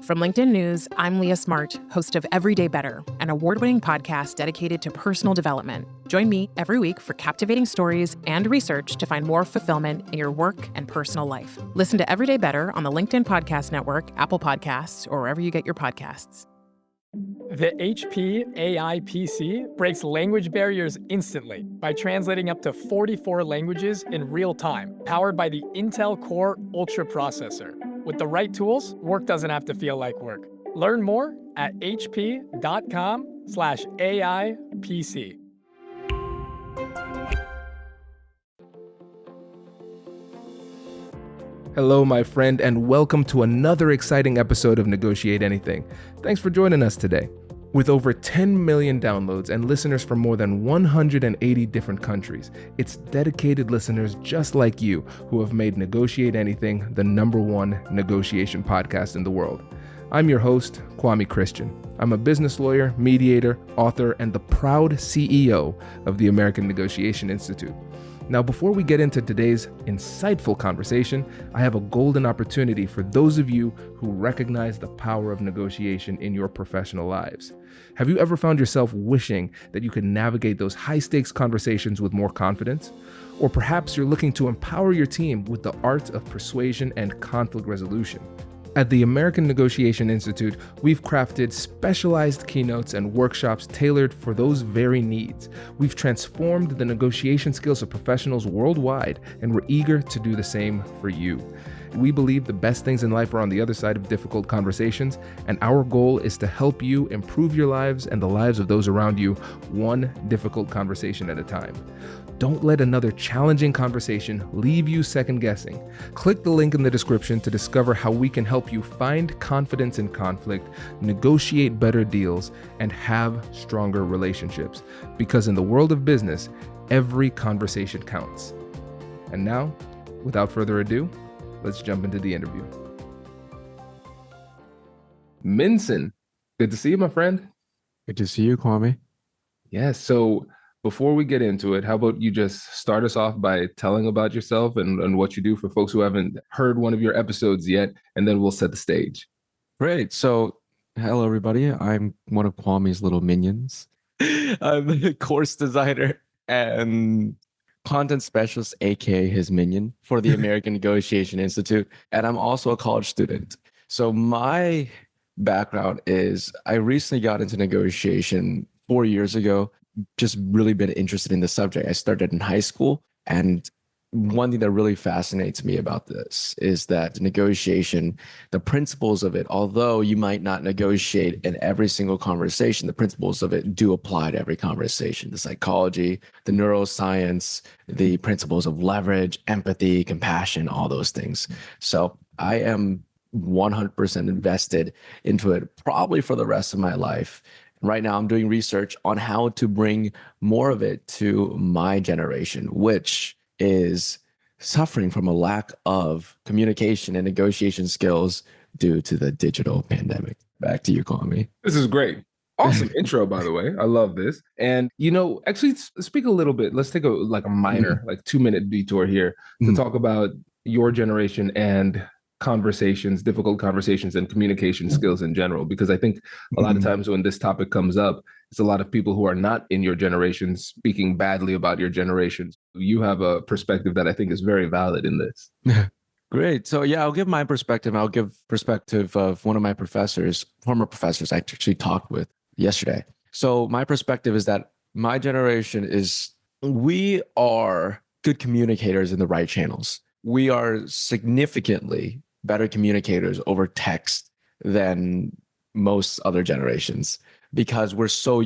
From LinkedIn News, I'm Leah Smart, host of Everyday Better, an award-winning podcast dedicated to personal development. Join me every week for captivating stories and research to find more fulfillment in your work and personal life. Listen to Everyday Better on the LinkedIn Podcast Network, Apple Podcasts, or wherever you get your podcasts. The HP AI PC breaks language barriers instantly by translating up to 44 languages in real time, powered by the Intel Core Ultra processor. With the right tools, work doesn't have to feel like work. Learn more at hp.com/AI-PC. Hello, my friend, and welcome to another exciting episode of Negotiate Anything. Thanks for joining us today. With over 10 million downloads and listeners from more than 180 different countries, it's dedicated listeners just like you who have made Negotiate Anything the #1 negotiation podcast in the world. I'm your host, Kwame Christian. I'm a business lawyer, mediator, author, and the proud CEO of the American Negotiation Institute. Now, before we get into today's insightful conversation, I have a golden opportunity for those of you who recognize the power of negotiation in your professional lives. Have you ever found yourself wishing that you could navigate those high-stakes conversations with more confidence? Or perhaps you're looking to empower your team with the art of persuasion and conflict resolution. At the American Negotiation Institute, we've crafted specialized keynotes and workshops tailored for those very needs. We've transformed the negotiation skills of professionals worldwide, and we're eager to do the same for you. We believe the best things in life are on the other side of difficult conversations, and our goal is to help you improve your lives and the lives of those around you, one difficult conversation at a time. Don't let another challenging conversation leave you second guessing. Click the link in the description to discover how we can help you find confidence in conflict, negotiate better deals, and have stronger relationships. Because in the world of business, every conversation counts. And now, without further ado, let's jump into the interview. Minson, good to see you, my friend. Good to see you, Kwame. Yes, so before we get into it, how about you just start us off by telling about yourself and what you do for folks who haven't heard one of your episodes yet, and then we'll set the stage. Great. So, hello, everybody. I'm one of Kwame's little minions. I'm a course designer and content specialist, aka his minion, for the American Negotiation Institute. And I'm also a college student. So my background is I recently got into negotiation 4 years ago. Just really been interested in the subject. I started in high school, and one thing that really fascinates me about this is that negotiation, the principles of it, although you might not negotiate in every single conversation, the principles of it do apply to every conversation. The psychology, the neuroscience, the principles of leverage, empathy, compassion, all those things. So I am 100% invested into it, probably for the rest of my life. Right now, I'm doing research on how to bring more of it to my generation, which is suffering from a lack of communication and negotiation skills due to the digital pandemic. Back to you, Kwame. This is great. Awesome intro, by the way. I love this. And, actually speak a little bit. Let's take a minor, 2-minute detour here to talk about your generation and conversations, difficult conversations, and communication skills in general, because I think a lot of times when this topic comes up, it's a lot of people who are not in your generation speaking badly about your generations. You have a perspective that I think is very valid in this. Great. So yeah, I'll give my perspective. I'll give perspective of one of my professors, former professors I actually talked with yesterday. So my perspective is that my generation we are good communicators in the right channels. We are significantly better communicators over text than most other generations because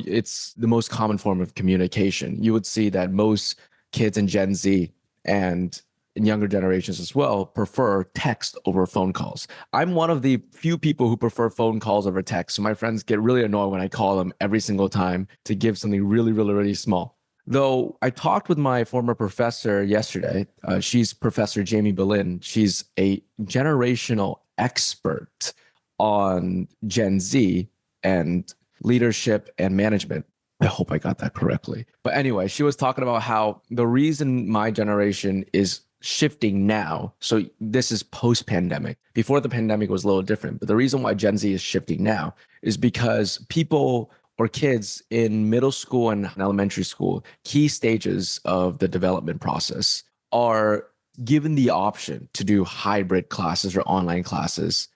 it's the most common form of communication. You would see that most kids in Gen Z and in younger generations as well prefer text over phone calls. I'm one of the few people who prefer phone calls over text. So my friends get really annoyed when I call them every single time to give something really, really, really small. Though I talked with my former professor yesterday, she's Professor Jamie Boleyn. She's a generational expert on Gen Z and leadership and management. I hope I got that correctly. But anyway, she was talking about how the reason my generation is shifting now. So this is post-pandemic. Before the pandemic was a little different, but the reason why Gen Z is shifting now is because people or kids in middle school and elementary school, key stages of the development process, are given the option to do hybrid classes or online classes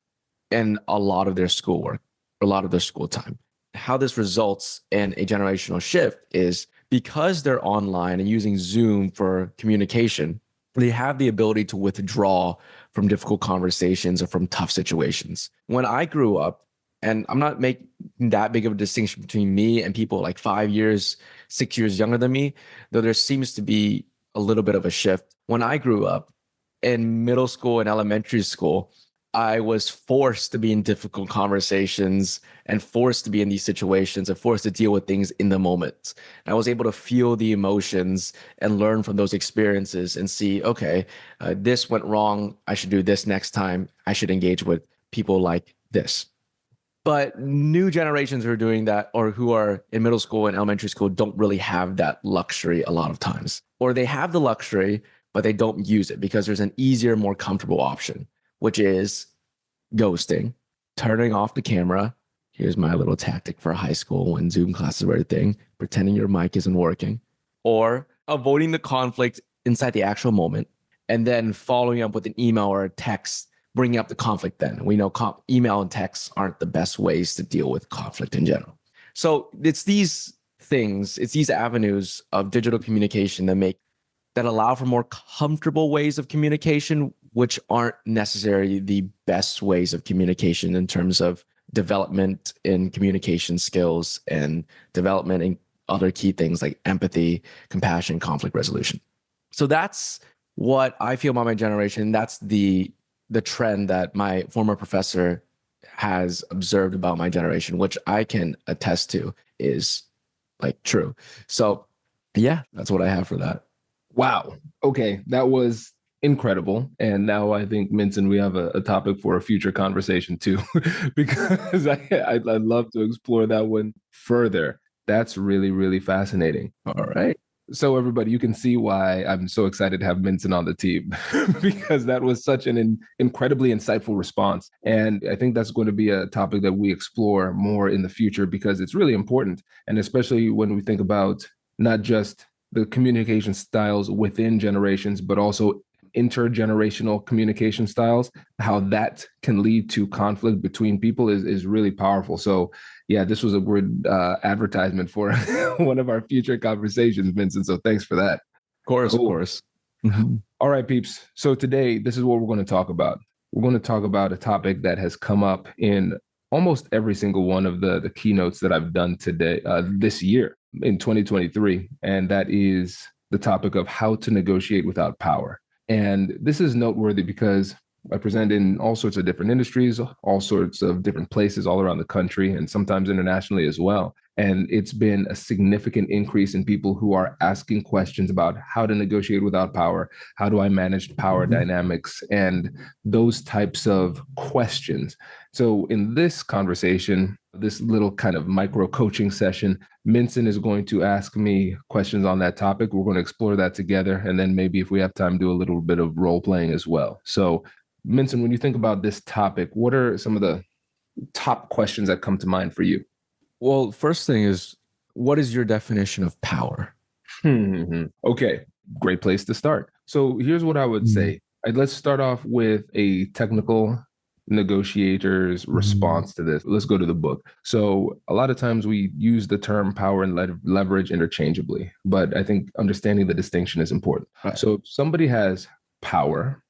in a lot of their schoolwork, a lot of their school time. How this results in a generational shift is because they're online and using Zoom for communication, they have the ability to withdraw from difficult conversations or from tough situations. When I grew up, and I'm not making that big of a distinction between me and people like 5 years, 6 years younger than me, though there seems to be a little bit of a shift. When I grew up in middle school and elementary school, I was forced to be in difficult conversations and forced to be in these situations and forced to deal with things in the moment. And I was able to feel the emotions and learn from those experiences and see, okay, this went wrong. I should do this next time. I should engage with people like this. But new generations who are doing that or who are in middle school and elementary school don't really have that luxury a lot of times. Or they have the luxury, but they don't use it because there's an easier, more comfortable option, which is ghosting, turning off the camera. Here's my little tactic for high school when Zoom classes were a thing, pretending your mic isn't working, or avoiding the conflict inside the actual moment, and then following up with an email or a text, bringing up the conflict then. We know email and texts aren't the best ways to deal with conflict in general. So it's these things, it's these avenues of digital communication that allow for more comfortable ways of communication, which aren't necessarily the best ways of communication in terms of development in communication skills and development in other key things like empathy, compassion, conflict resolution. So that's what I feel about my generation. That's the trend that my former professor has observed about my generation, which I can attest to is like true. So yeah, that's what I have for that. Wow. Okay. That was incredible. And now I think, Minson, we have a topic for a future conversation too, because I'd love to explore that one further. That's really, really fascinating. All right. So everybody, you can see why I'm so excited to have Minson on the team because that was such an incredibly insightful response. And I think that's going to be a topic that we explore more in the future because it's really important. And especially when we think about not just the communication styles within generations, but also intergenerational communication styles, how that can lead to conflict between people is really powerful. So yeah, this was a good advertisement for one of our future conversations, Vincent. So thanks for that. Of course, Cool. of course. All right, peeps. So today, this is what we're going to talk about. We're going to talk about a topic that has come up in almost every single one of the keynotes that I've done today, this year in 2023. And that is the topic of how to negotiate without power. And this is noteworthy because I present in all sorts of different industries, all sorts of different places all around the country, and sometimes internationally as well. And it's been a significant increase in people who are asking questions about how to negotiate without power. How do I manage power dynamics and those types of questions? So in this conversation, this little kind of micro coaching session, Minson is going to ask me questions on that topic. We're going to explore that together. And then maybe if we have time, do a little bit of role playing as well. So Minson, when you think about this topic, what are some of the top questions that come to mind for you? Well, first thing is, what is your definition of power? Okay, great place to start. So here's what I would say. Let's start off with a technical negotiator's response to this. Let's go to the book. So a lot of times we use the term power and leverage interchangeably, but I think understanding the distinction is important. Right. So if somebody has power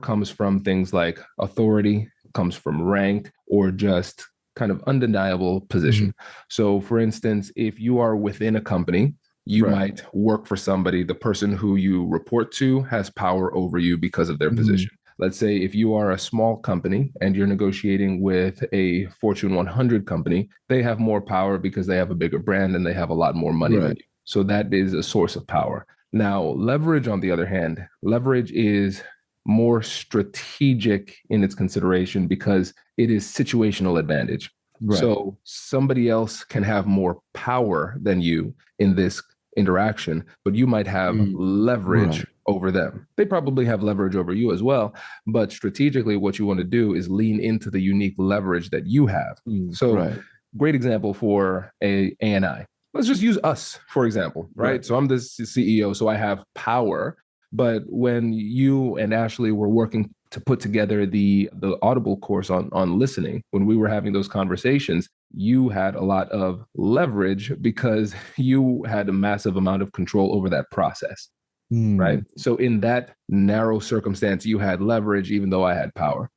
comes from things like authority, comes from rank, or just kind of undeniable position. So for instance, if you are within a company, you might work for somebody, the person who you report to has power over you because of their position. Let's say if you are a small company and you're negotiating with a Fortune 100 company, they have more power because they have a bigger brand and they have a lot more money than you. So that is a source of power. Now, leverage, on the other hand, leverage is more strategic in its consideration because it is situational advantage. So somebody else can have more power than you in this interaction, but you might have leverage over them. They probably have leverage over you as well, but strategically what you want to do is lean into the unique leverage that you have. So Right. great example for a ANI. Let's just use us, for example, right? So I'm the CEO, so I have power. But when you and Ashley were working to put together the Audible course on listening, when we were having those conversations, you had a lot of leverage because you had a massive amount of control over that process, right? So in that narrow circumstance, you had leverage, even though I had power.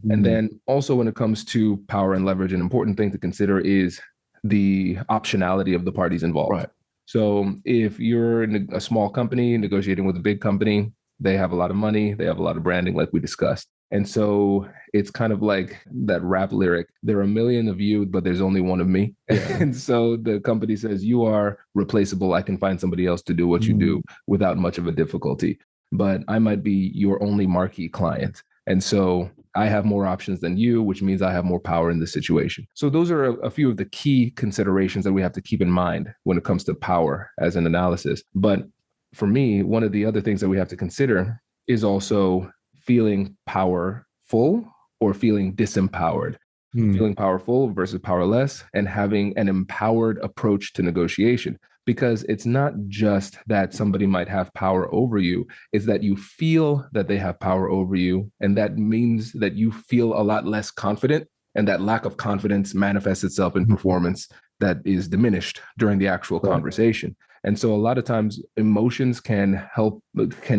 And then also when it comes to power and leverage, an important thing to consider is the optionality of the parties involved. Right. So if you're in a small company negotiating with a big company, they have a lot of money, they have a lot of branding, like we discussed. And so it's kind of like that rap lyric, there are a million of you, but there's only one of me. And so the company says, you are replaceable. I can find somebody else to do what you do without much of a difficulty. But I might be your only marquee client. And so I have more options than you, which means I have more power in the situation. So those are a few of the key considerations that we have to keep in mind when it comes to power as an analysis. But for me, one of the other things that we have to consider is also feeling powerful or feeling disempowered. Feeling powerful versus powerless, and having an empowered approach to negotiation. Because it's not just that somebody might have power over you, it's that you feel that they have power over you. And that means that you feel a lot less confident. And that lack of confidence manifests itself in performance that is diminished during the actual conversation. And so a lot of times emotions can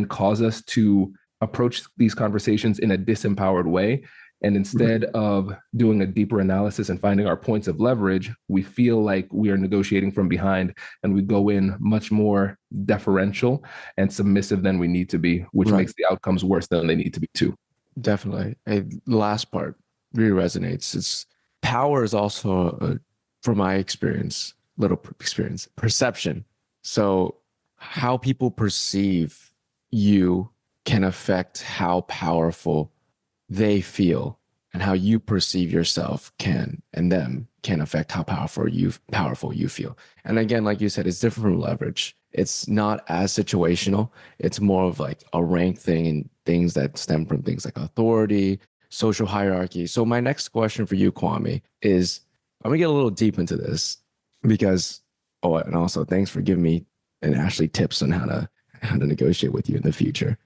cause us to approach these conversations in a disempowered way. And instead of doing a deeper analysis and finding our points of leverage, we feel like we are negotiating from behind, and we go in much more deferential and submissive than we need to be, which makes the outcomes worse than they need to be too. Definitely. The last part really resonates. It's power is also, from my experience, perception. So how people perceive you can affect how powerful they feel, and how you perceive yourself can affect how powerful you feel. And again, like you said, it's different from leverage. It's not as situational. It's more of like a rank thing, and things that stem from things like authority, social hierarchy. So my next question for you, Kwame, is I'm gonna get a little deep into this because, and also thanks for giving me and Ashley tips on how to negotiate with you in the future.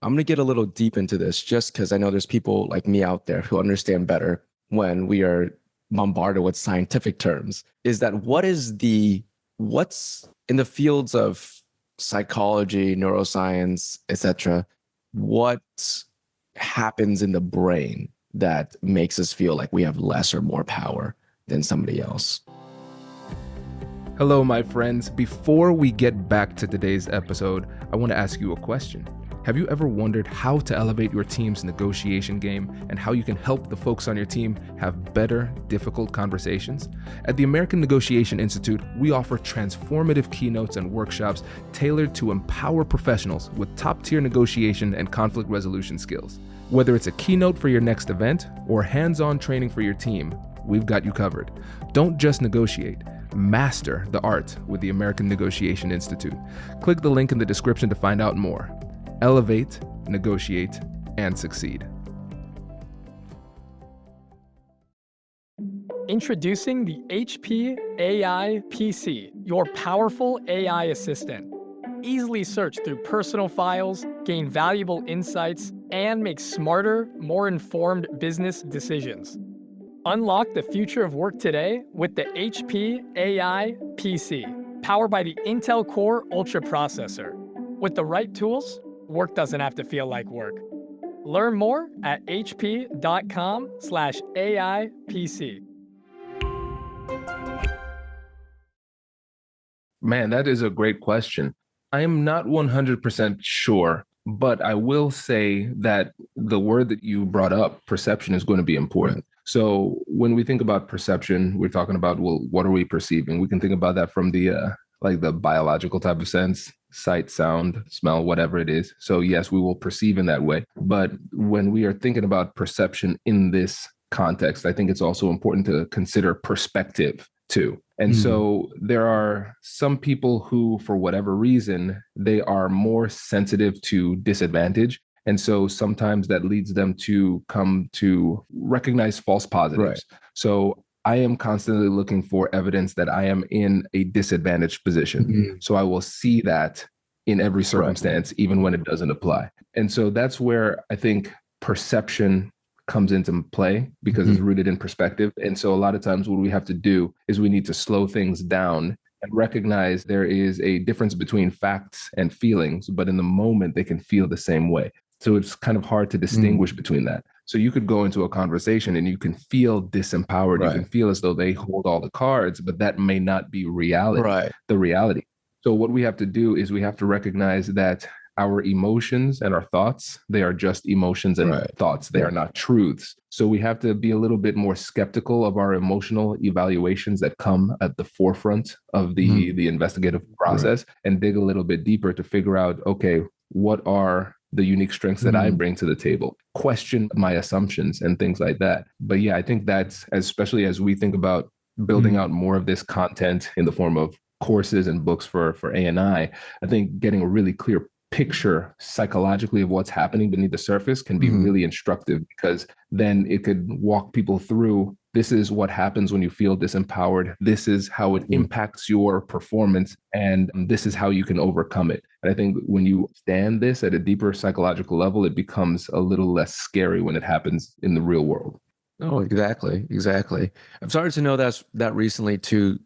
I'm going to get a little deep into this just because I know there's people like me out there who understand better when we are bombarded with scientific terms. Is that what's in the fields of psychology, neuroscience, etc., what happens in the brain that makes us feel like we have less or more power than somebody else? Hello, my friends. Before we get back to today's episode, I want to ask you a question. Have you ever wondered how to elevate your team's negotiation game and how you can help the folks on your team have better, difficult conversations? At the American Negotiation Institute, we offer transformative keynotes and workshops tailored to empower professionals with top-tier negotiation and conflict resolution skills. Whether it's a keynote for your next event or hands-on training for your team, we've got you covered. Don't just negotiate. Master the art with the American Negotiation Institute. Click the link in the description to find out more. Elevate, negotiate, and succeed. Introducing the HP AI PC, your powerful AI assistant. Easily search through personal files, gain valuable insights, and make smarter, more informed business decisions. Unlock the future of work today with the HP AI PC, powered by the Intel Core Ultra processor. With the right tools, work doesn't have to feel like work. Learn more at hp.com/AIPC. Man, that is a great question. I am not 100% sure, but I will say that the word that you brought up, perception, is going to be important. So when we think about perception, we're talking about, well, what are we perceiving? We can think about that from the biological type of sense, sight, sound, smell, whatever it is. So yes, we will perceive in that way. But when we are thinking about perception in this context, I think it's also important to consider perspective too. And so there are some people who, for whatever reason, they are more sensitive to disadvantage. And so sometimes that leads them to come to recognize false positives. Right. So I am constantly looking for evidence that I am in a disadvantaged position. So I will see that in every circumstance, even when it doesn't apply. And so that's where I think perception comes into play because it's rooted in perspective. And so a lot of times what we have to do is we need to slow things down and recognize there is a difference between facts and feelings, but in the moment they can feel the same way. So it's kind of hard to distinguish between that. So you could go into a conversation and you can feel disempowered. You can feel as though they hold all the cards, but that may not be reality, the reality. So what we have to do is we have to recognize that our emotions and our thoughts, they are just emotions and thoughts. They are not truths. So we have to be a little bit more skeptical of our emotional evaluations that come at the forefront of the investigative process and dig a little bit deeper to figure out, okay, what are the unique strengths that I bring to the table? Question my assumptions and things like that. But yeah, I think that's, especially as we think about building out more of this content in the form of courses and books for A&I think getting a really clear picture psychologically of what's happening beneath the surface can be really instructive, because then it could walk people through, this is what happens when you feel disempowered. This is how it impacts your performance. And this is how you can overcome it. And I think when you stand this at a deeper psychological level, it becomes a little less scary when it happens in the real world. Oh, exactly. I've started to know that recently too,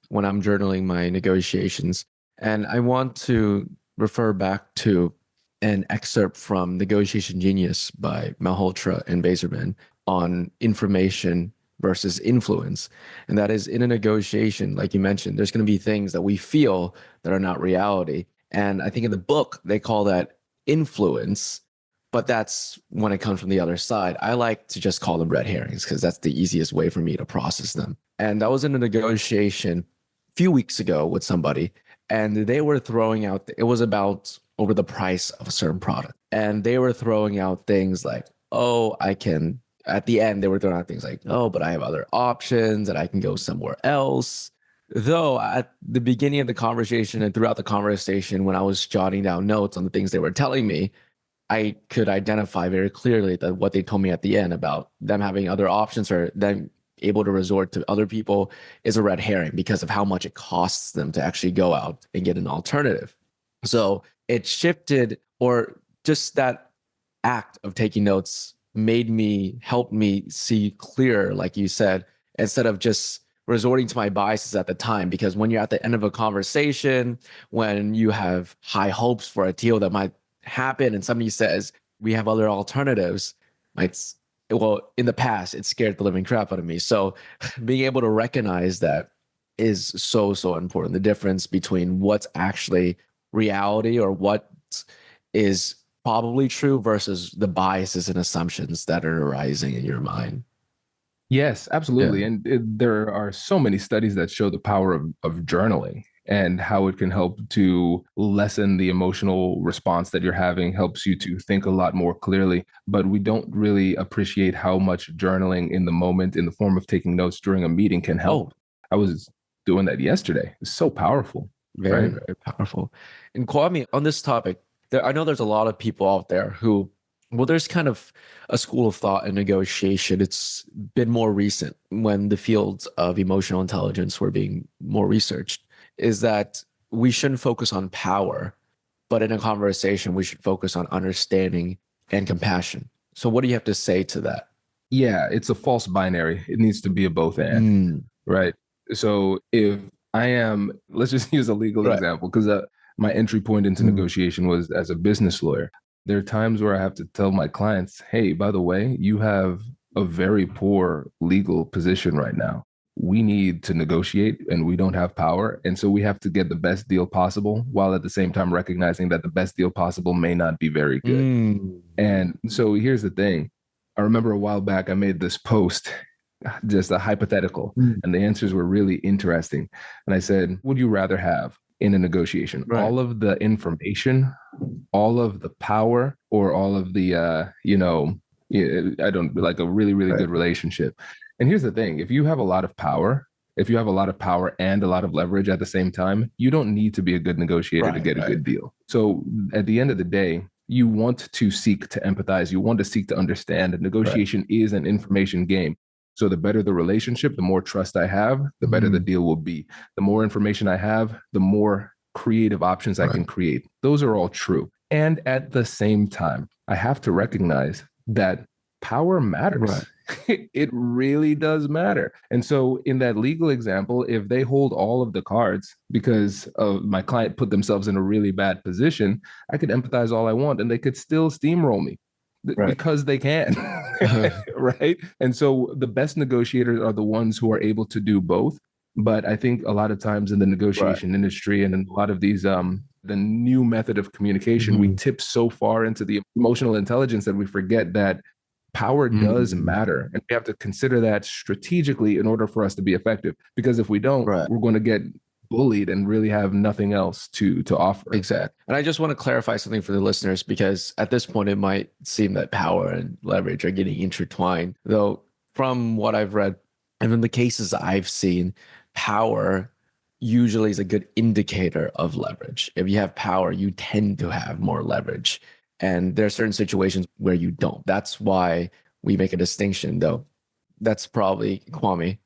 when I'm journaling my negotiations. And I want to refer back to an excerpt from Negotiation Genius by Malhotra and Bazerman on information versus influence. And that is, in a negotiation, like you mentioned, there's going to be things that we feel that are not reality. And I think in the book, they call that influence, but that's when it comes from the other side. I like to just call them red herrings because that's the easiest way for me to process them. And that was in a negotiation a few weeks ago with somebody, and they were throwing out, it was about over the price of a certain product. And they were throwing out things like, oh, at the end, they were throwing out things like, oh, but I have other options and I can go somewhere else. Though at the beginning of the conversation and throughout the conversation, when I was jotting down notes on the things they were telling me, I could identify very clearly that what they told me at the end about them having other options or them able to resort to other people is a red herring because of how much it costs them to actually go out and get an alternative. So it shifted, or just that act of taking notes helped me see clearer, like you said, instead of just resorting to my biases at the time. Because when you're at the end of a conversation, when you have high hopes for a deal that might happen and somebody says, we have other alternatives, well, in the past, it scared the living crap out of me. So being able to recognize that is so, so important. The difference between what's actually reality or what is probably true versus the biases and assumptions that are arising in your mind. Yes, absolutely. And there are so many studies that show the power of journaling and how it can help to lessen the emotional response that you're having, helps you to think a lot more clearly. But we don't really appreciate how much journaling in the moment, in the form of taking notes during a meeting, can help. I was doing that yesterday. It's so powerful. Very, very powerful. And Kwame, on this topic, I know there's a lot of people out there who, well, there's kind of a school of thought in negotiation. It's been more recent when the fields of emotional intelligence were being more researched, is that we shouldn't focus on power, but in a conversation, we should focus on understanding and compassion. So what do you have to say to that? Yeah, it's a false binary. It needs to be a both and, right? So if I am, let's just use a legal example, because my entry point into negotiation was as a business lawyer. There are times where I have to tell my clients, hey, by the way, you have a very poor legal position right now. We need to negotiate and we don't have power. And so we have to get the best deal possible, while at the same time recognizing that the best deal possible may not be very good. And so here's the thing. I remember a while back, I made this post, just a hypothetical, and the answers were really interesting. And I said, would you rather have in a negotiation all of the information, all of the power, or all of the, I don't like a really, really good relationship? And here's the thing. If you have a lot of power, If you have a lot of power and a lot of leverage at the same time, you don't need to be a good negotiator to get a good deal. So at the end of the day, you want to seek to empathize. You want to seek to understand. Negotiation is an information game. So the better the relationship, the more trust I have, the better the deal will be. The more information I have, the more creative options I can create. Those are all true. And at the same time, I have to recognize that power matters. It really does matter. And so in that legal example, if they hold all of the cards because of my client put themselves in a really bad position, I could empathize all I want and they could still steamroll me because they can. Right. And so the best negotiators are the ones who are able to do both. But I think a lot of times in the negotiation industry and in a lot of these the new method of communication, we tip so far into the emotional intelligence that we forget that power does matter. And we have to consider that strategically in order for us to be effective. Because if we don't, we're going to get bullied and really have nothing else to offer. Exactly. And I just want to clarify something for the listeners, because at this point, it might seem that power and leverage are getting intertwined. Though from what I've read and from the cases I've seen, power usually is a good indicator of leverage. If you have power, you tend to have more leverage. And there are certain situations where you don't. That's why we make a distinction, though. That's probably, Kwame,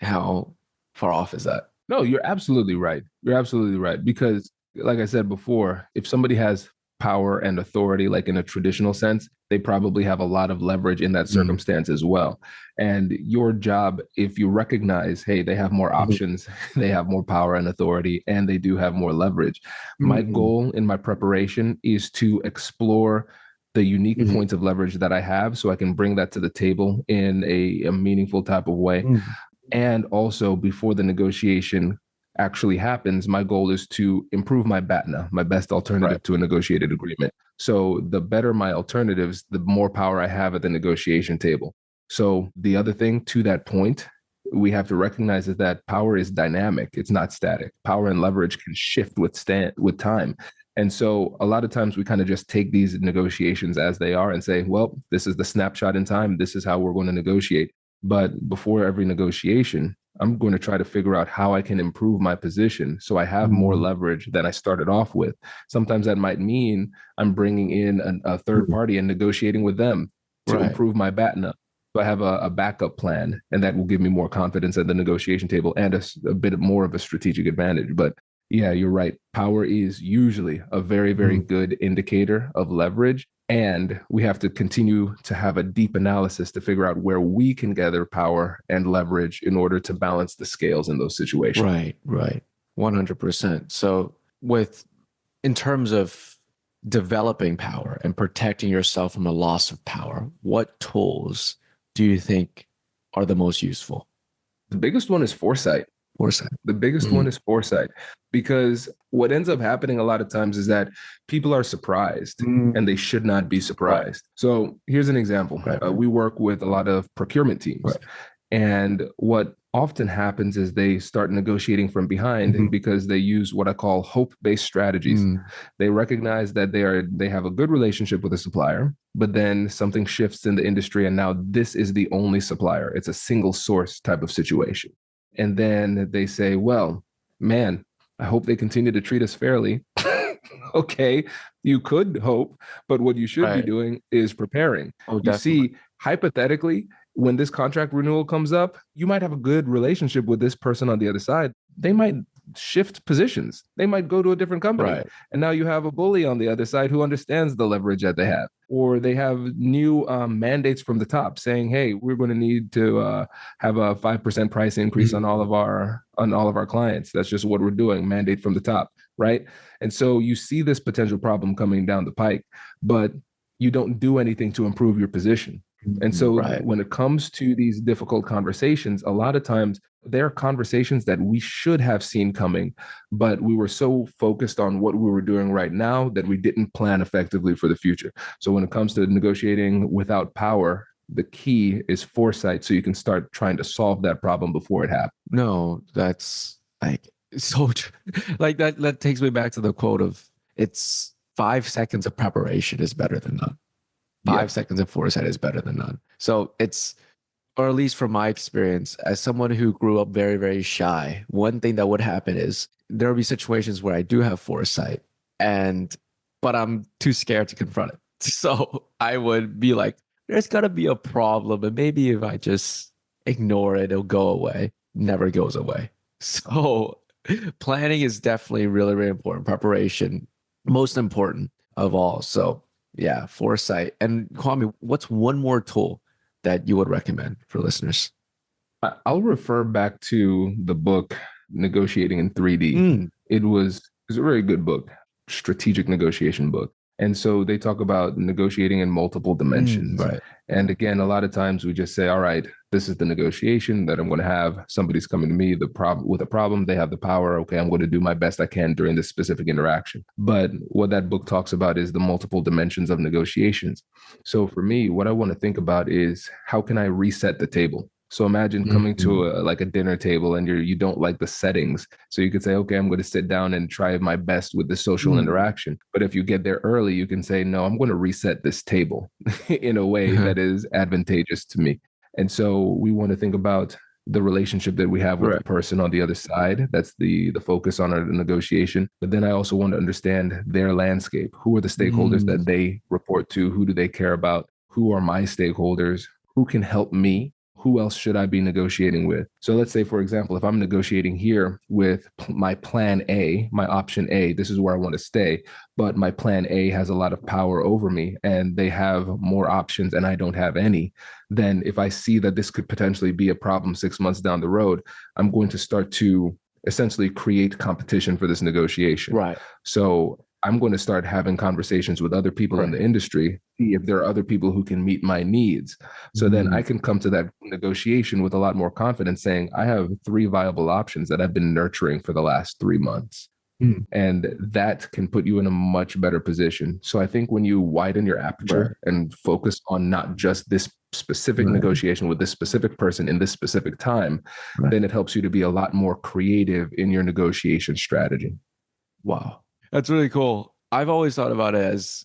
how far off is that? No, you're absolutely right. You're absolutely right. Because like I said before, if somebody has power and authority, like in a traditional sense, they probably have a lot of leverage in that circumstance as well. And your job, if you recognize, hey, they have more options, they have more power and authority, and they do have more leverage. My goal in my preparation is to explore the unique points of leverage that I have so I can bring that to the table in a meaningful type of way. And also before the negotiation actually happens, my goal is to improve my BATNA, my best alternative to a negotiated agreement. So the better my alternatives, the more power I have at the negotiation table. So the other thing to that point, we have to recognize is that power is dynamic. It's not static. Power and leverage can shift with time. And so a lot of times we kind of just take these negotiations as they are and say, well, this is the snapshot in time. This is how we're going to negotiate. But before every negotiation, I'm going to try to figure out how I can improve my position so I have more leverage than I started off with. Sometimes that might mean I'm bringing in a third party and negotiating with them to improve my BATNA. So I have a backup plan, and that will give me more confidence at the negotiation table and a bit more of a strategic advantage. But yeah, you're right. Power is usually a very, very good indicator of leverage. And we have to continue to have a deep analysis to figure out where we can gather power and leverage in order to balance the scales in those situations. Right. 100%. So in terms of developing power and protecting yourself from a loss of power, what tools do you think are the most useful? The biggest one is foresight. The biggest one is foresight, because what ends up happening a lot of times is that people are surprised and they should not be surprised. So here's an example. We work with a lot of procurement teams. And what often happens is they start negotiating from behind because they use what I call hope-based strategies. They recognize that they have a good relationship with a supplier, but then something shifts in the industry and now this is the only supplier. It's a single source type of situation. And then they say, well, man, I hope they continue to treat us fairly. Okay, you could hope, but what you should be doing is preparing. You see, hypothetically, when this contract renewal comes up, you might have a good relationship with this person on the other side. They might shift positions. They might go to a different company. And now you have a bully on the other side who understands the leverage that they have. Or they have new mandates from the top saying, hey, we're going to need to have a 5% price increase on all of our clients. That's just what we're doing, mandate from the top, right? And so you see this potential problem coming down the pike, but you don't do anything to improve your position. And so when it comes to these difficult conversations, a lot of times there are conversations that we should have seen coming, but we were so focused on what we were doing right now that we didn't plan effectively for the future. So when it comes to negotiating without power, the key is foresight, so you can start trying to solve that problem before it happens. No, that's like so like that takes me back to the quote of it's 5 seconds of preparation is better than none. 5 seconds of foresight is better than none. So it's or at least from my experience, as someone who grew up very, very shy, one thing that would happen is there will be situations where I do have foresight, but I'm too scared to confront it. So I would be like, there's got to be a problem. And maybe if I just ignore it, it'll go away. Never goes away. So planning is definitely really, really important. Preparation, most important of all. So yeah, foresight. And Kwame, what's one more tool that you would recommend for listeners? I'll refer back to the book Negotiating in 3D. It was a very good book, strategic negotiation book. And so they talk about negotiating in multiple dimensions. Right. And again, a lot of times we just say, all right, this is the negotiation that I'm going to have. Somebody's coming to me with a problem. They have the power. Okay, I'm going to do my best I can during this specific interaction. But what that book talks about is the multiple dimensions of negotiations. So for me, what I want to think about is how can I reset the table? So imagine coming to a dinner table and you don't like the settings. So you could say, okay, I'm going to sit down and try my best with the social interaction. But if you get there early, you can say, no, I'm going to reset this table in a way that is advantageous to me. And so we want to think about the relationship that we have with the person on the other side. That's the focus on our negotiation. But then I also want to understand their landscape. Who are the stakeholders that they report to? Who do they care about? Who are my stakeholders? Who can help me? Who else should I be negotiating with? So let's say, for example, if I'm negotiating here with my plan A, my option A, this is where I want to stay, but my plan A has a lot of power over me and they have more options and I don't have any, then if I see that this could potentially be a problem 6 months down the road, I'm going to start to essentially create competition for this negotiation. Right. So I'm going to start having conversations with other people in the industry, see if there are other people who can meet my needs. So then I can come to that negotiation with a lot more confidence saying, I have 3 viable options that I've been nurturing for the last 3 months. And that can put you in a much better position. So I think when you widen your aperture and focus on not just this specific negotiation with this specific person in this specific time, then it helps you to be a lot more creative in your negotiation strategy. Wow. That's really cool. I've always thought about it as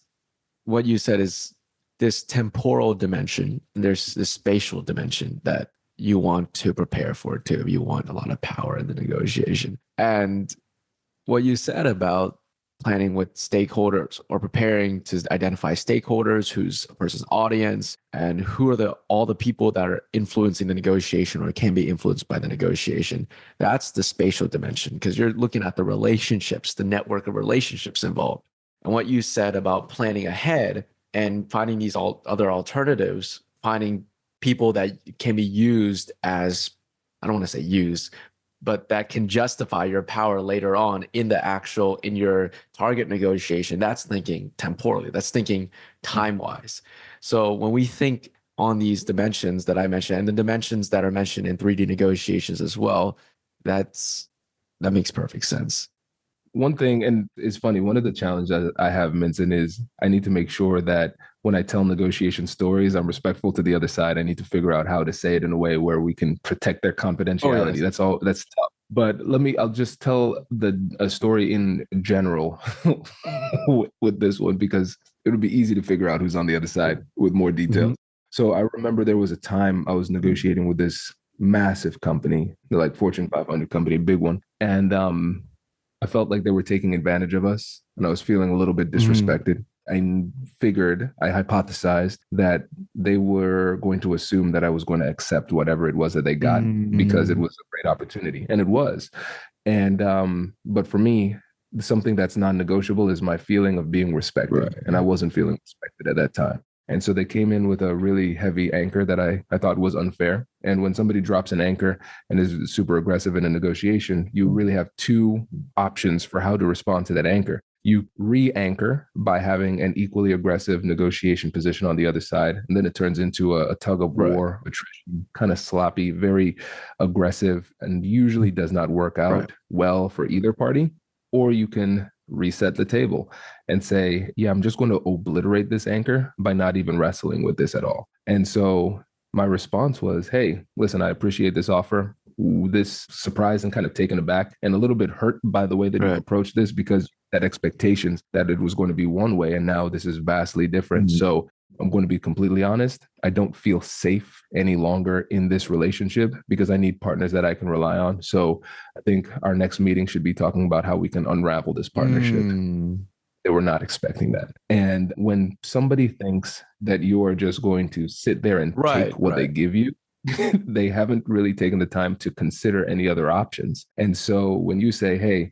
what you said is this temporal dimension. And there's this spatial dimension that you want to prepare for too. You want a lot of power in the negotiation. And what you said about planning with stakeholders or preparing to identify stakeholders, who's a person's audience, and who are all the people that are influencing the negotiation or can be influenced by the negotiation. That's the spatial dimension, because you're looking at the relationships, the network of relationships involved. And what you said about planning ahead and finding these other alternatives, finding people that can be used as, I don't want to say used, but that can justify your power later on in your target negotiation. That's thinking temporally. That's thinking time-wise. So when we think on these dimensions that I mentioned, and the dimensions that are mentioned in 3D negotiations as well, that makes perfect sense. One thing, and it's funny, one of the challenges I have, Minson, is I need to make sure that when I tell negotiation stories, I'm respectful to the other side. I need to figure out how to say it in a way where we can protect their confidentiality. That's all. That's tough. But I'll just tell a story in general with this one, because it would be easy to figure out who's on the other side with more details. So I remember there was a time I was negotiating with this massive company, like Fortune 500 company, big one. And I felt like they were taking advantage of us and I was feeling a little bit disrespected. I hypothesized that they were going to assume that I was going to accept whatever it was that they got because it was a great opportunity, and it was. And but for me, something that's non-negotiable is my feeling of being respected, and I wasn't feeling respected at that time. And so they came in with a really heavy anchor that I thought was unfair. And when somebody drops an anchor and is super aggressive in a negotiation, you really have 2 options for how to respond to that anchor. You re-anchor by having an equally aggressive negotiation position on the other side. And then it turns into a tug of war, attrition, kind of sloppy, very aggressive, and usually does not work out well for either party. Or you can reset the table and say, yeah, I'm just going to obliterate this anchor by not even wrestling with this at all. And so my response was, hey, listen, I appreciate this offer. This surprised and kind of taken aback and a little bit hurt by the way that you approached this, because that expectations that it was going to be one way and now this is vastly different. So I'm going to be completely honest. I don't feel safe any longer in this relationship because I need partners that I can rely on. So I think our next meeting should be talking about how we can unravel this partnership. They were not expecting that. And when somebody thinks that you are just going to sit there and take what they give you, they haven't really taken the time to consider any other options. And so when you say, hey,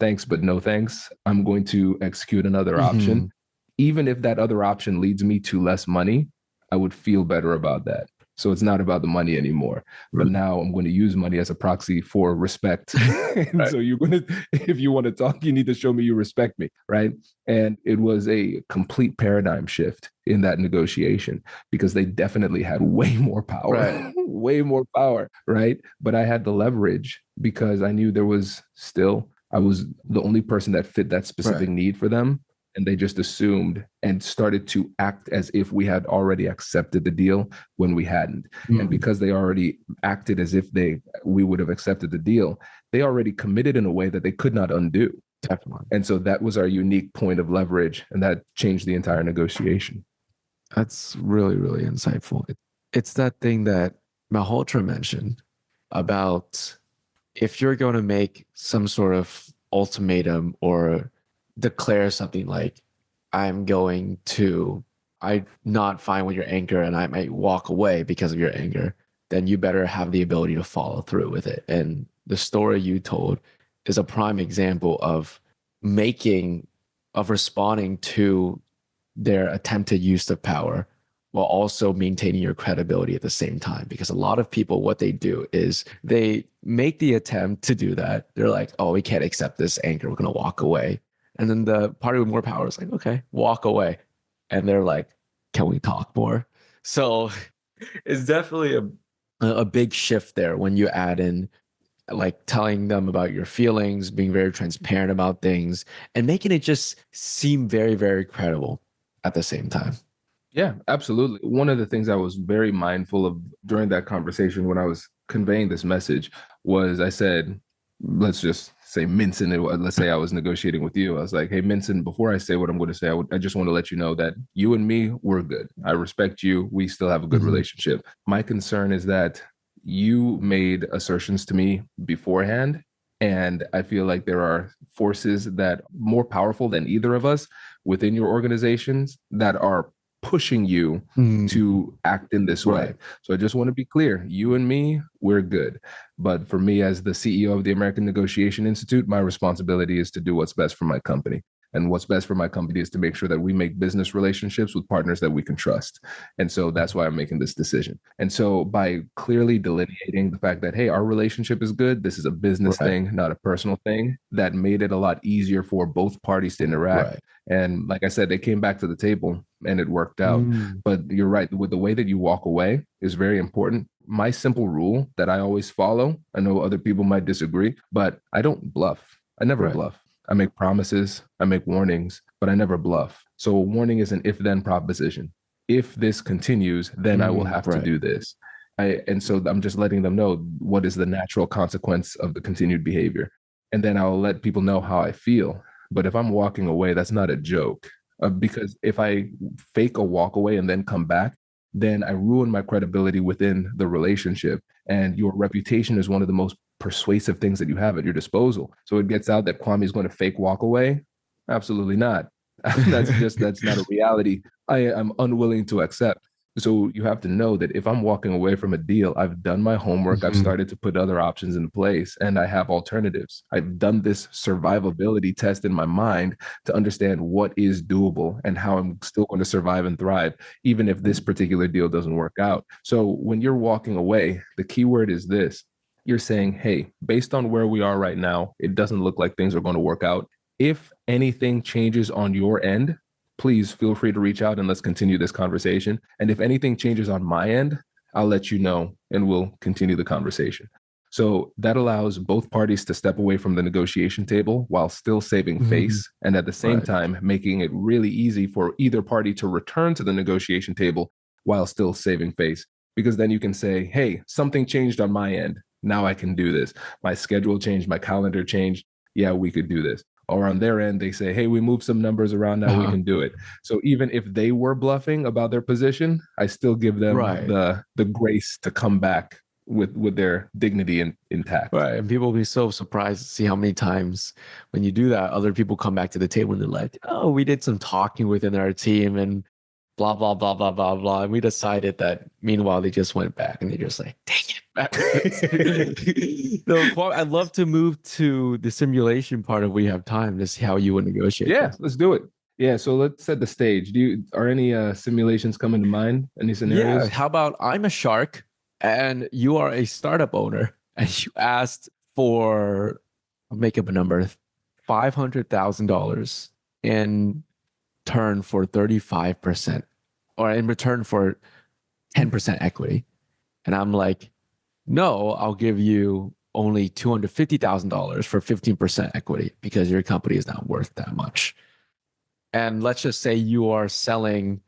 thanks, but no thanks, I'm going to execute another option, even if that other option leads me to less money, I would feel better about that. So it's not about the money anymore. But now I'm going to use money as a proxy for respect. And so you're going to, if you want to talk, you need to show me you respect me, right? And it was a complete paradigm shift in that negotiation because they definitely had way more power, way more power, right? But I had the leverage because I knew there was still, I was the only person that fit that specific need for them. And they just assumed and started to act as if we had already accepted the deal when we hadn't. And because they already acted as if we would have accepted the deal, they already committed in a way that they could not undo. Definitely. And so that was our unique point of leverage, and that changed the entire negotiation. That's really, really insightful. It's that thing that Malhotra mentioned about if you're going to make some sort of ultimatum or declare something like, I'm not fine with your anger and I might walk away because of your anger, then you better have the ability to follow through with it. And the story you told is a prime example of responding to their attempted use of power while also maintaining your credibility at the same time. Because a lot of people, what they do is they make the attempt to do that. They're like, oh, we can't accept this anger. We're going to walk away. And then the party with more power is like, okay, walk away. And they're like, can we talk more? So it's definitely a big shift there when you add in like telling them about your feelings, being very transparent about things, and making it just seem very, very credible at the same time. Yeah, absolutely. One of the things I was very mindful of during that conversation when I was conveying this message was I said, let's just say Minson, let's say I was negotiating with you. I was like, hey, Minson, before I say what I'm going to say, I just want to let you know that you and me, we're good. I respect you. We still have a good relationship. My concern is that you made assertions to me beforehand. And I feel like there are forces that more powerful than either of us within your organizations that are pushing you to act in this way. So I just want to be clear, you and me, we're good. But for me, as the CEO of the American Negotiation Institute, my responsibility is to do what's best for my company. And what's best for my company is to make sure that we make business relationships with partners that we can trust. And so that's why I'm making this decision. And so by clearly delineating the fact that, hey, our relationship is good, this is a business thing, not a personal thing, that made it a lot easier for both parties to interact. And like I said, they came back to the table and it worked out. But you're right, with the way that you walk away is very important. My simple rule that I always follow, I know other people might disagree, but I don't bluff. I never bluff. I make promises, I make warnings, but I never bluff. So a warning is an if-then proposition. If this continues, then I will have to do this. And so I'm just letting them know what is the natural consequence of the continued behavior. And then I'll let people know how I feel. But if I'm walking away, that's not a joke. Because if I fake a walk away and then come back, then I ruin my credibility within the relationship. And your reputation is one of the most persuasive things that you have at your disposal. So it gets out that Kwame is going to fake walk away. Absolutely not. That's not a reality I'm unwilling to accept. So you have to know that if I'm walking away from a deal, I've done my homework. I've started to put other options in place and I have alternatives. I've done this survivability test in my mind to understand what is doable and how I'm still going to survive and thrive, even if this particular deal doesn't work out. So when you're walking away, the key word is this. You're saying, hey, based on where we are right now, it doesn't look like things are going to work out. If anything changes on your end, please feel free to reach out and let's continue this conversation. And if anything changes on my end, I'll let you know and we'll continue the conversation. So that allows both parties to step away from the negotiation table while still saving face. And at the same time, making it really easy for either party to return to the negotiation table while still saving face. Because then you can say, hey, something changed on my end. Now I can do this. My schedule changed, my calendar changed. Yeah, we could do this. or on their end, they say, hey, we moved some numbers around, now we Uh-huh. can do it. So even if they were bluffing about their position, I still give them Right. the grace to come back with their dignity intact. Right. And people will be so surprised to see how many times when you do that, other people come back to the table and they're like, oh, we did some talking within our team and blah, blah, blah, blah, blah, blah. And we decided that meanwhile, they just went back and they just like, dang it. No, I'd love to move to the simulation part if we have time to see how you would negotiate Yeah, this. let's do it. Yeah, so let's set the stage. Are any simulations coming to mind? Any scenarios? Yeah. How about I'm a shark and you are a startup owner and you asked for, I'll make up a number, $500,000 in turn for 35% or in return for 10% equity. And I'm like, no, I'll give you only $250,000 for 15% equity because your company is not worth that much. And let's just say you are selling,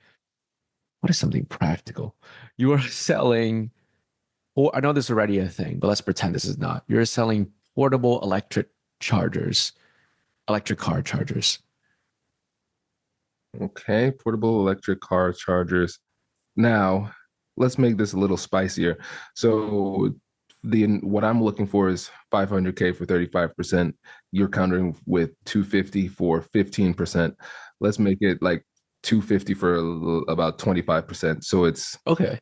what is something practical? You are selling, or I know this is already a thing, but let's pretend this is not. You're selling portable electric chargers, electric car chargers. Okay, portable electric car chargers. Now, let's make this a little spicier. So the what I'm looking for is 500K for 35%. You're countering with 250 for 15%. Let's make it like 250 for about 25%. So it's Okay.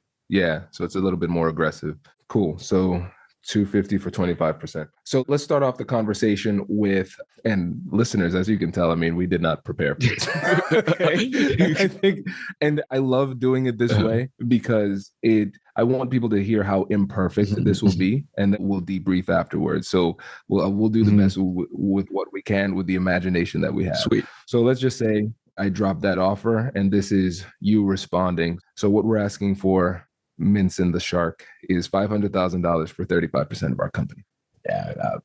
so it's a little bit more aggressive. Cool. So 250 for 25%. So let's start off the conversation with, and listeners, as you can tell, I mean, we did not prepare for this. Okay. I think, and I love doing it this way because I want people to hear how imperfect this will be, and then we'll debrief afterwards. So we'll do the best with what we can with the imagination that we have. Sweet. So let's just say I dropped that offer and this is you responding. So what we're asking for, Minson the shark, is $500,000 for 35% of our company. Yeah,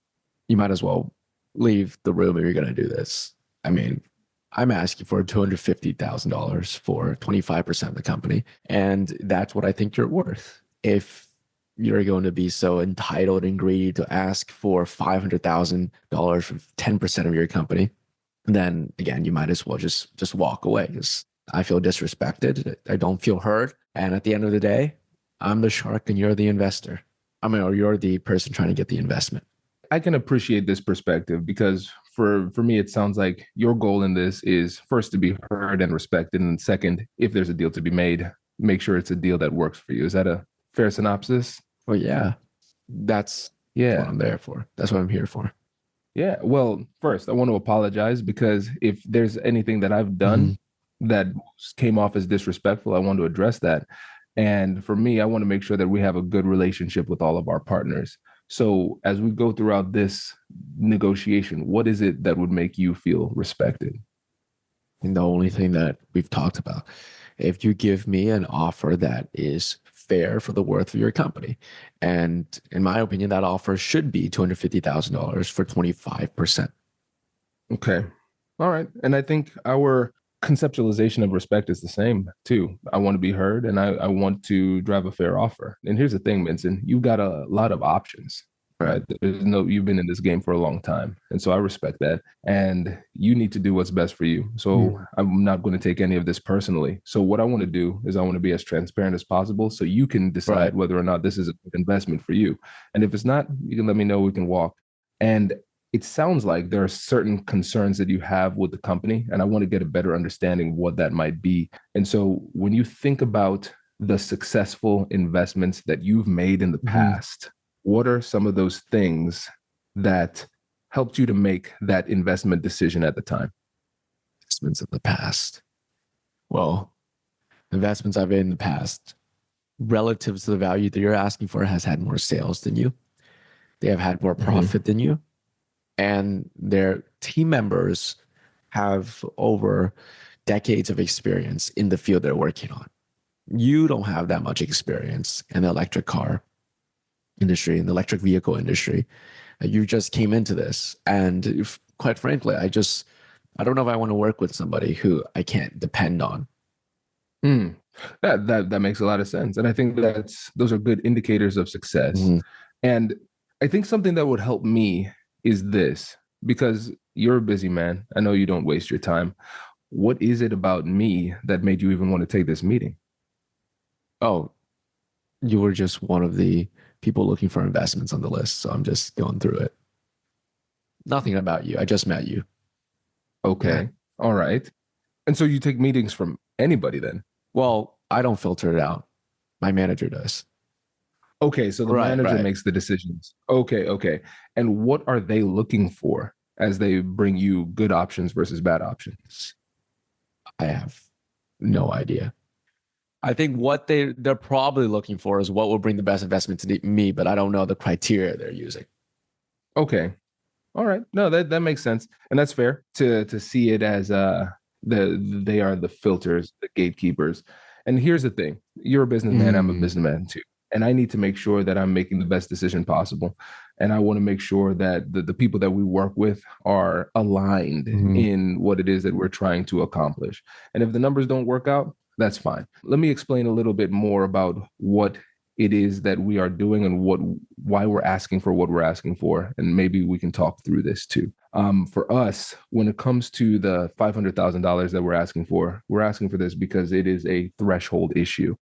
you might as well leave the room if you're going to do this. I mean, I'm asking for $250,000 for 25% of the company. And that's what I think you're worth. If you're going to be so entitled and greedy to ask for $500,000 for 10% of your company, then again, you might as well just walk away because I feel disrespected. I don't feel heard. And at the end of the day, I'm the shark and you're the investor. I mean, or you're the person trying to get the investment. I can appreciate this perspective because for me, it sounds like your goal in this is first to be heard and respected. And second, if there's a deal to be made, make sure it's a deal that works for you. Is that a fair synopsis? Well, yeah, that's what I'm there for. That's what I'm here for. Yeah. Well, first, I want to apologize because if there's anything that I've done that came off as disrespectful, I want to address that. And for me, I want to make sure that we have a good relationship with all of our partners. So as we go throughout this negotiation, what is it that would make you feel respected? And the only thing that we've talked about, if you give me an offer that is fair for the worth of your company, and in my opinion, that offer should be $250,000 for 25%. Okay. All right. And I think our conceptualization of respect is the same too. I want to be heard and I want to drive a fair offer. And here's the thing, Minson, you've got a lot of options, right? You've been in this game for a long time. And so I respect that. And you need to do what's best for you. So I'm not going to take any of this personally. So what I want to do is I want to be as transparent as possible so you can decide whether or not this is an investment for you. And if it's not, you can let me know, we can walk. And it sounds like there are certain concerns that you have with the company, and I want to get a better understanding of what that might be. And so when you think about the successful investments that you've made in the past, what are some of those things that helped you to make that investment decision at the time? Investments in the past. Well, investments I've made in the past, relative to the value that you're asking for, has had more sales than you. They have had more profit than you. And their team members have over decades of experience in the field they're working on. You don't have that much experience in the electric car industry, in the electric vehicle industry. You just came into this. And quite frankly, I don't know if I want to work with somebody who I can't depend on. That makes a lot of sense. And I think those are good indicators of success. And I think something that would help me is this, because you're a busy man. I know you don't waste your time. What is it about me that made you even want to take this meeting? Oh, you were just one of the people looking for investments on the list. So I'm just going through it. Nothing about you. I just met you. Okay. Yeah. All right. And so you take meetings from anybody then? Well, I don't filter it out. My manager does. Okay. So the Right, manager right. makes the decisions. Okay. Okay. And what are they looking for as they bring you good options versus bad options? I have no idea. I think what they're probably looking for is what will bring the best investment to me, but I don't know the criteria they're using. Okay. All right. No, that makes sense. And that's fair to see it as they are the filters, the gatekeepers. And here's the thing. You're a businessman, I'm a Mm, businessman too. And I need to make sure that I'm making the best decision possible. And I want to make sure that the people that we work with are aligned mm, in what it is that we're trying to accomplish. And if the numbers don't work out, that's fine. Let me explain a little bit more about what it is that we are doing and why we're asking for what we're asking for, and maybe we can talk through this too. For us, when it comes to the $500,000 that we're asking for this because it is a threshold issue.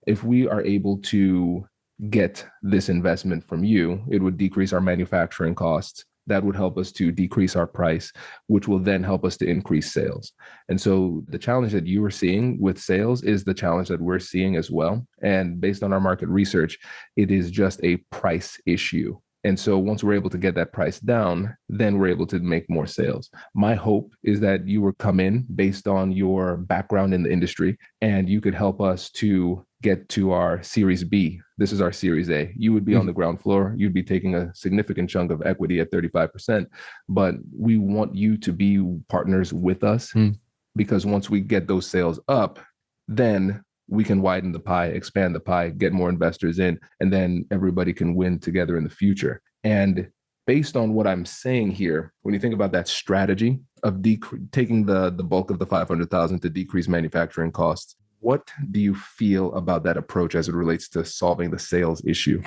If we are able to get this investment from you, it would decrease our manufacturing costs. That would help us to decrease our price, which will then help us to increase sales. And so the challenge that you are seeing with sales is the challenge that we're seeing as well. And based on our market research, it is just a price issue. And so once we're able to get that price down, then we're able to make more sales. My hope is that you will come in based on your background in the industry and you could help us to get to our Series B. This is our Series A. You would be on mm, the ground floor. You'd be taking a significant chunk of equity at 35%. But we want you to be partners with us mm. because once we get those sales up, then we can widen the pie, expand the pie, get more investors in, and then everybody can win together in the future. And based on what I'm saying here, when you think about that strategy of taking the bulk of the 500,000 to decrease manufacturing costs, what do you feel about that approach as it relates to solving the sales issue?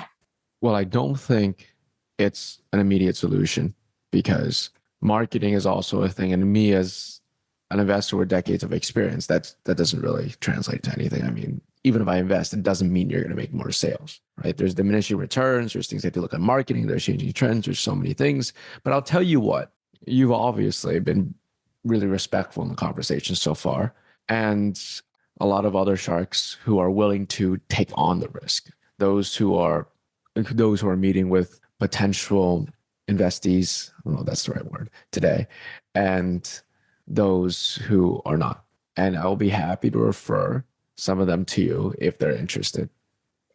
Well, I don't think it's an immediate solution because marketing is also a thing. And me, as an investor with decades of experience, that doesn't really translate to anything. I mean, even if I invest, it doesn't mean you're going to make more sales, right? There's diminishing returns. There's things that have to look at marketing. There's changing trends. There's so many things. But I'll tell you what, you've obviously been really respectful in the conversation so far. And a lot of other sharks who are willing to take on the risk. Those who are meeting with potential investees, I don't know if that's the right word today, and those who are not. And I'll be happy to refer some of them to you if they're interested.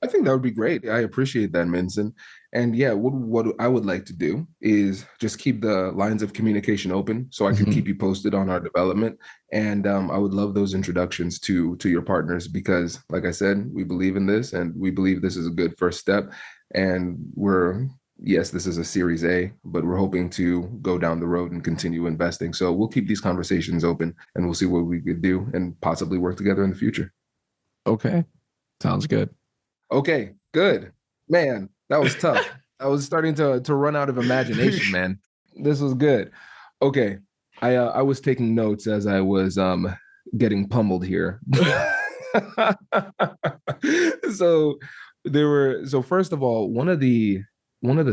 I think that would be great. I appreciate that, Minson. And yeah, what I would like to do is just keep the lines of communication open so I could Mhm. keep you posted on our development. And I would love those introductions to your partners because, like I said, we believe in this and we believe this is a good first step. And yes, this is a Series A, but we're hoping to go down the road and continue investing. So we'll keep these conversations open and we'll see what we could do and possibly work together in the future. Okay. Sounds good. Okay, good. Man, that was tough. I was starting to run out of imagination, man. This was good. Okay. I was taking notes as I was getting pummeled here. So so first of all, one of the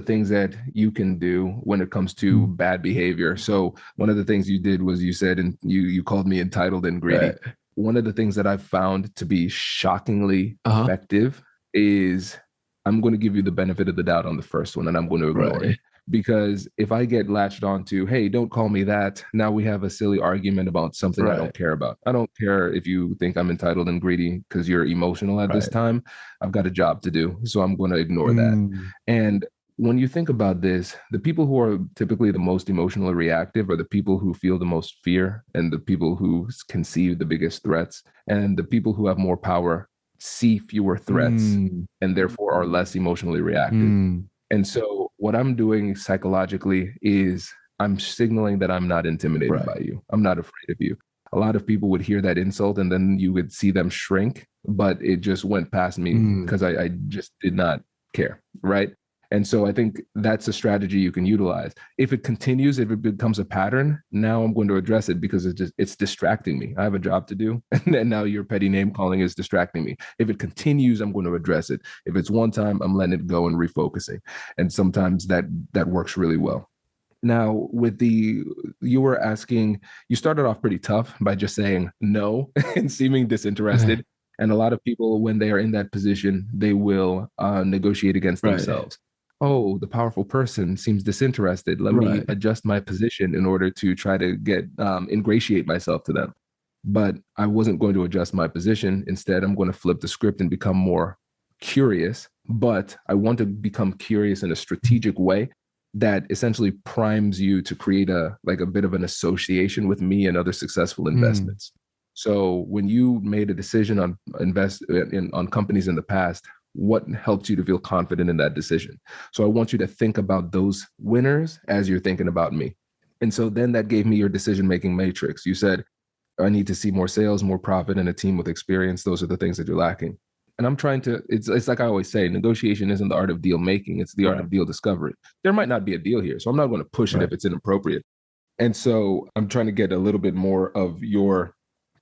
things that you can do when it comes to bad behavior. So one of the things you did was you said and you called me entitled and greedy. Right. One of the things that I've found to be shockingly Uh-huh. effective is I'm going to give you the benefit of the doubt on the first one and I'm going to ignore Right. it. Because if I get latched onto, hey, don't call me that, now we have a silly argument about something I don't Right. care about. I don't care if you think I'm entitled and greedy because you're emotional at this Right. time. I've got a job to do. So I'm going to ignore that. Mm, And when you think about this, the people who are typically the most emotionally reactive are the people who feel the most fear and the people who conceive the biggest threats. And the people who have more power see fewer threats mm, and therefore are less emotionally reactive. mm. And so what I'm doing psychologically is I'm signaling that I'm not intimidated Right. by you. I'm not afraid of you. A lot of people would hear that insult and then you would see them shrink, but it just went past me Mm, because I just did not care. Right. And so I think that's a strategy you can utilize. If it continues, if it becomes a pattern, now I'm going to address it because it's distracting me. I have a job to do, and now your petty name calling is distracting me. If it continues, I'm going to address it. If it's one time, I'm letting it go and refocusing. And sometimes that works really well. Now, you were asking, you started off pretty tough by just saying no and seeming disinterested. And a lot of people, when they are in that position, they will negotiate against themselves. Oh, the powerful person seems disinterested. Let me adjust my position in order to try to get ingratiate myself to them. But I wasn't going to adjust my position. Instead, I'm going to flip the script and become more curious. But I want to become curious in a strategic way that essentially primes you to create a bit of an association with me and other successful investments. So when you made a decision on on companies in the past, what helped you to feel confident in that decision? So I want you to think about those winners as you're thinking about me. And so then that gave me your decision-making matrix. You said, I need to see more sales, more profit, and a team with experience. Those are the things that you're lacking. And I'm trying to, it's like I always say, negotiation isn't the art of deal making, it's the art of deal discovery. There might not be a deal here, so I'm not going to push it if it's inappropriate. And so I'm trying to get a little bit more of your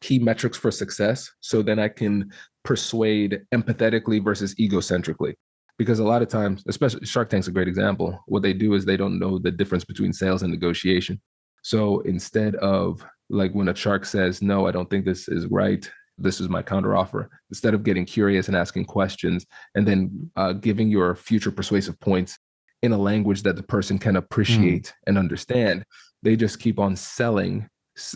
key metrics for success, so then I can persuade empathetically versus egocentrically. Because a lot of times, especially Shark Tank's a great example, what they do is they don't know the difference between sales and negotiation. So instead of like when a shark says, no, I don't think this is right, this is my counteroffer, instead of getting curious and asking questions and then giving your future persuasive points in a language that the person can appreciate and understand, they just keep on selling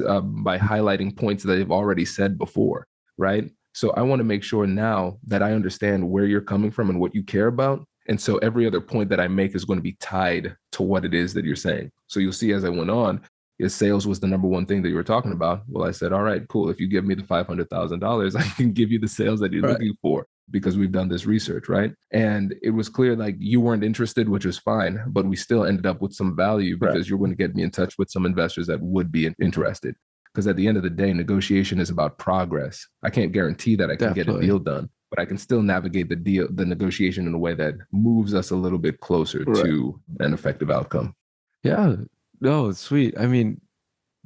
by highlighting points that they've already said before, right? So I want to make sure now that I understand where you're coming from and what you care about. And so every other point that I make is going to be tied to what it is that you're saying. So you'll see as I went on, if sales was the number one thing that you were talking about, well, I said, all right, cool. If you give me the $500,000, I can give you the sales that you're looking for, because we've done this research, right? And it was clear like you weren't interested, which was fine, but we still ended up with some value because you're going to get me in touch with some investors that would be interested. Because at the end of the day, negotiation is about progress. I can't guarantee that I can get a deal done, but I can still navigate the negotiation in a way that moves us a little bit closer to an effective outcome. Yeah, no, it's sweet. I mean,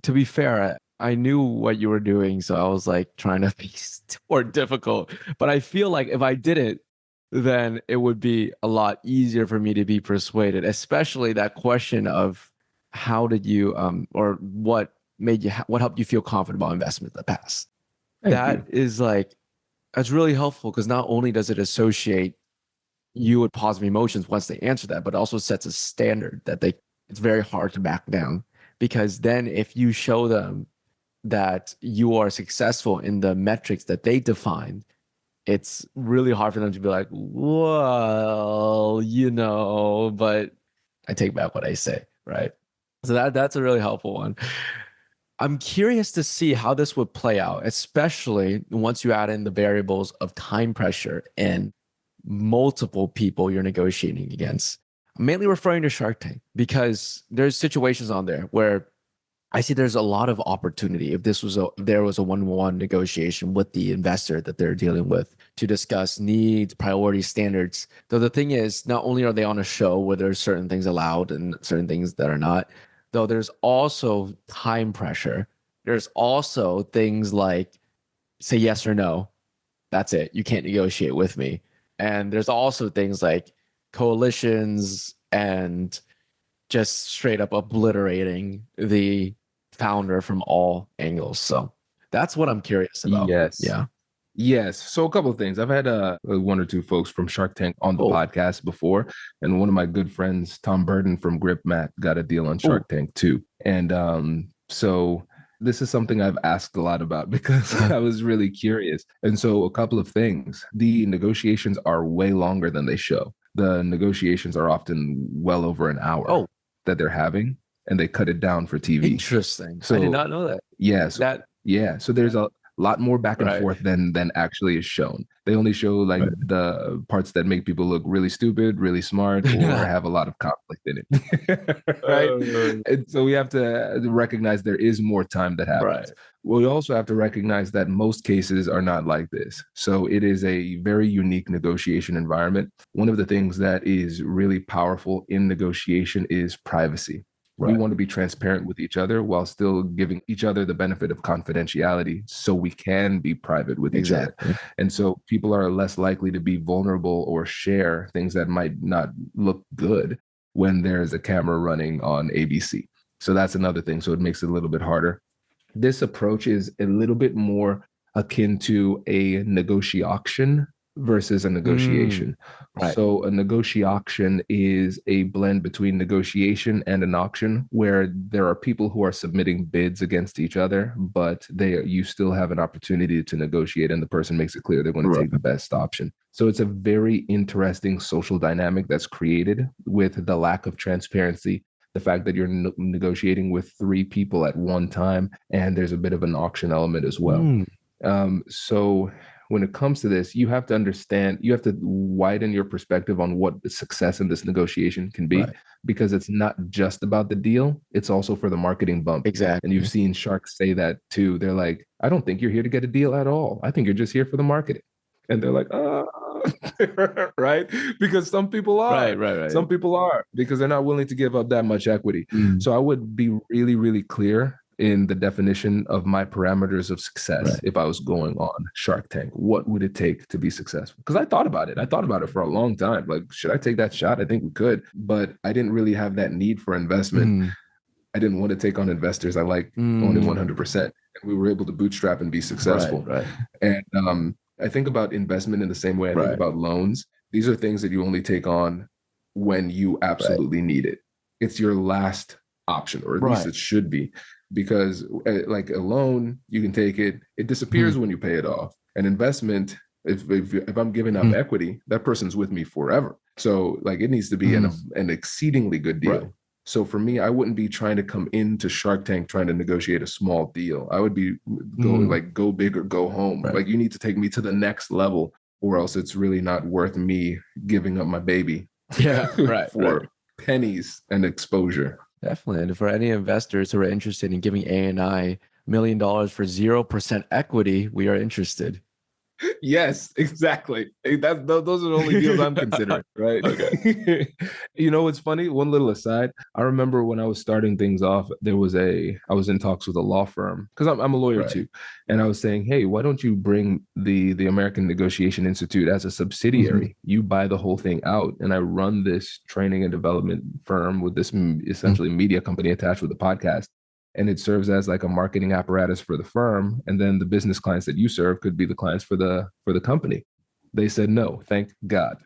to be fair, I knew what you were doing, so I was like trying to be more difficult. But I feel like if I did it, then it would be a lot easier for me to be persuaded, especially that question of how did you, or what helped you feel confident about investment in the past? That is like, that's really helpful because not only does it associate you with positive emotions once they answer that, but also sets a standard that it's very hard to back down. Because then if you show them that you are successful in the metrics that they defined, it's really hard for them to be like, well, but I take back what I say, right? So that's a really helpful one. I'm curious to see how this would play out, especially once you add in the variables of time pressure and multiple people you're negotiating against. I'm mainly referring to Shark Tank because there's situations on there where I see there's a lot of opportunity if there was a one-on-one negotiation with the investor that they're dealing with to discuss needs, priorities, standards. Though the thing is, not only are they on a show where there's certain things allowed and certain things that are not, though there's also time pressure. There's also things like say yes or no. That's it. You can't negotiate with me. And there's also things like coalitions and just straight up obliterating the founder from all angles. So that's what I'm curious about. Yes. Yeah. Yes. So a couple of things. I've had one or two folks from Shark Tank on the podcast before. And one of my good friends, Tom Burden from Grip Mat, got a deal on Shark Tank too. And so this is something I've asked a lot about because I was really curious. And so a couple of things. The negotiations are way longer than they show. The negotiations are often well over an hour that they're having, and they cut it down for TV. Interesting. So I did not know that. Yes. Yeah. So there's a lot more back and forth than actually is shown. They only show like the parts that make people look really stupid, really smart, or have a lot of conflict in it. Right. And so we have to recognize there is more time that happens. We also have to recognize that most cases are not like this. So it is a very unique negotiation environment. One of the things that is really powerful in negotiation is privacy. We want to be transparent with each other while still giving each other the benefit of confidentiality so we can be private with each other. And so people are less likely to be vulnerable or share things that might not look good when there's a camera running on ABC. So that's another thing. So it makes it a little bit harder. This approach is a little bit more akin to a negotiation versus a negotiation. Right. So a negotiation is a blend between negotiation and an auction, where there are people who are submitting bids against each other, but you still have an opportunity to negotiate, and the person makes it clear they're going to take the best option. So it's a very interesting social dynamic that's created with the lack of transparency, the fact that you're negotiating with 3 people at one time, and there's a bit of an auction element as well. So when it comes to this, you have to understand, you have to widen your perspective on what the success in this negotiation can be, because it's not just about the deal, it's also for the marketing bump. Exactly. And you've seen sharks say that too. They're like, I don't think you're here to get a deal at all. I think you're just here for the marketing. And they're like, right? Because some people are. Right. Some people are, because they're not willing to give up that much equity. So I would be really, really clear in the definition of my parameters of success. If I was going on Shark Tank, what would it take to be successful? Because I thought about it for a long time. Like, should I take that shot? I think we could, but I didn't really have that need for investment. I didn't want to take on investors. I like owning 100%. And we were able to bootstrap and be successful. And I think about investment in the same way I think about loans. These are things that you only take on when you absolutely need it. It's your last option, or at least it should be, because like a loan, you can take it, it disappears when you pay it off. An investment, if I'm giving up equity, that person's with me forever. So like it needs to be an exceedingly good deal. So for me, I wouldn't be trying to come into Shark Tank trying to negotiate a small deal. I would be go big or go home. Like, you need to take me to the next level, or else it's really not worth me giving up my baby for pennies and exposure. Definitely. And for any investors who are interested in giving A&I $1 million for 0% equity, we are interested. Yes, exactly. Those are the only deals I'm considering, right? You know, it's funny. One little aside. I remember when I was starting things off, I was in talks with a law firm, because I'm a lawyer too. And I was saying, hey, why don't you bring the American Negotiation Institute as a subsidiary? You buy the whole thing out. And I run this training and development firm with this essentially media company attached with a podcast. And it serves as like a marketing apparatus for the firm. And then the business clients that you serve could be the clients for the company. They said no, thank God.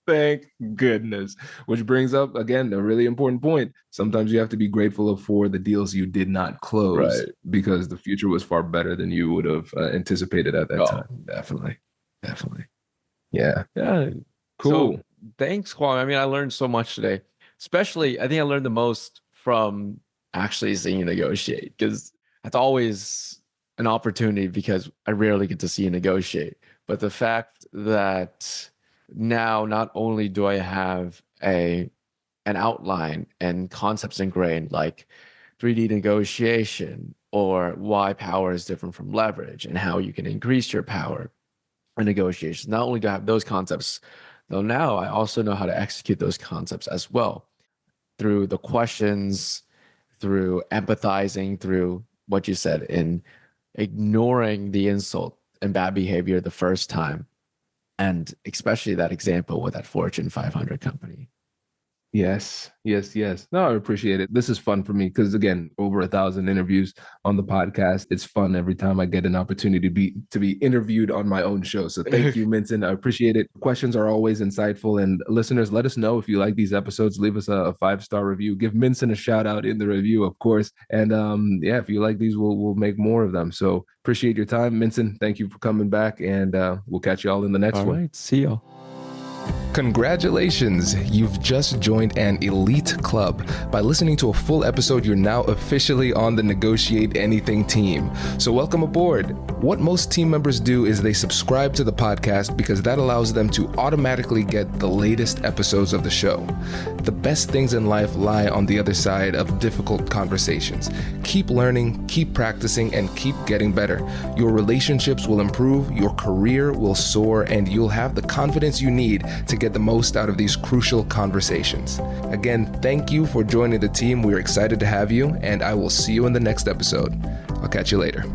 Thank goodness. Which brings up, again, a really important point. Sometimes you have to be grateful for the deals you did not close, because the future was far better than you would have anticipated at that time. Definitely. Yeah. Cool. So, thanks, Kwame. I mean, I learned so much today. Especially, I think I learned the most from actually seeing you negotiate, because that's always an opportunity, because I rarely get to see you negotiate. But the fact that now not only do I have an outline and concepts ingrained, like 3D negotiation, or why power is different from leverage, and how you can increase your power in negotiations. Not only do I have those concepts, though, now I also know how to execute those concepts as well, through the questions, through empathizing, through what you said, in ignoring the insult and bad behavior the first time. And especially that example with that Fortune 500 company. Yes. No, I appreciate it. This is fun for me because, again, over 1,000 interviews on the podcast. It's fun every time I get an opportunity to be interviewed on my own show. So thank you, Minson. I appreciate it. Questions are always insightful. And listeners, let us know if you like these episodes. Leave us a 5-star review. Give Minson a shout out in the review, of course. And if you like these, we'll make more of them. So appreciate your time, Minson. Thank you for coming back. And we'll catch you all in the next one. All right. See y'all. Congratulations! You've just joined an elite club. By listening to a full episode, you're now officially on the Negotiate Anything team. So welcome aboard. What most team members do is they subscribe to the podcast because that allows them to automatically get the latest episodes of the show. The best things in life lie on the other side of difficult conversations. Keep learning, keep practicing, and keep getting better. Your relationships will improve, your career will soar, and you'll have the confidence you need to get the most out of these crucial conversations. Again, thank you for joining the team. We're excited to have you, and I will see you in the next episode. I'll catch you later.